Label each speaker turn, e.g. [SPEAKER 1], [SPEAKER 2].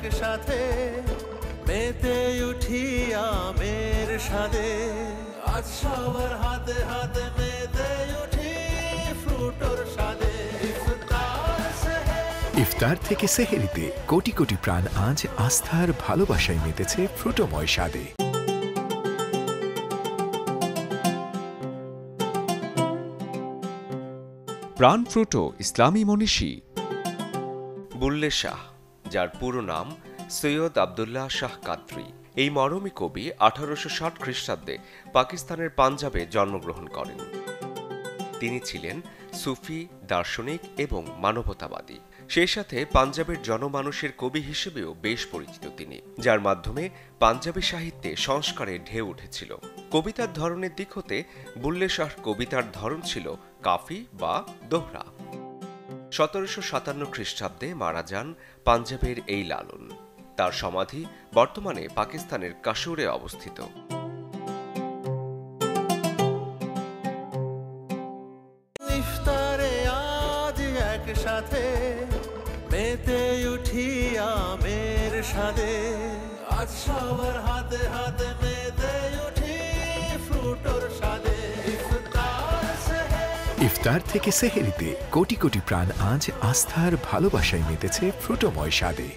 [SPEAKER 1] একসাথে মেতে উঠি আমের স্বাদে। আজ সবার হাতে হাতে মেতে উঠি ফ্রুটোর স্বাদে।
[SPEAKER 2] ইফতার থেকে সেহেরিতে কোটি কোটি প্রাণ আজ আস্থার ভালোবাসায় মেতেছে ফ্রুটোময় স্বাদে।
[SPEAKER 3] প্রাণ ফ্রুটো ইসলামী মনীষী
[SPEAKER 4] বুল্লে শাহ, যার পুরো নাম সৈয়দ আবদুল্লাহ শাহ কাদরি, এই মরমী কবি 1860 খ্রিস্টাব্দে পাকিস্তানের পাঞ্জাবে জন্মগ্রহণ করেন। তিনি ছিলেন সুফি, দার্শনিক এবং মানবতাবাদী। সেই সাথে পাঞ্জাবের জনমানুষের কবি হিসেবেও বেশ পরিচিত তিনি, যার মাধ্যমে পাঞ্জাবি সাহিত্যে সংস্কারের ঢেউ উঠেছিল। কবিতার ধরনের দিক হতে বুল্লে শাহ কবিতার ধরন ছিল কাফি বা দোহরা। 1757 খ্রিস্টাব্দে মারা যান পাঞ্জাবের এই লালন। তার সমাধি বর্তমানে পাকিস্তানের কাসুরে অবস্থিত।
[SPEAKER 1] ইফতারে আজ একসাথে মেতে উঠি আমের স্বাদে। আজ সবার হাতে হাতে মেতে উঠি ফ্রুটোর স্বাদে।
[SPEAKER 2] ইফতার থেকে সেহেরিতে কোটি কোটি প্রাণ আজ আস্থার ভালোবাসায় মেতেছে ফ্রুটোময় স্বাদে।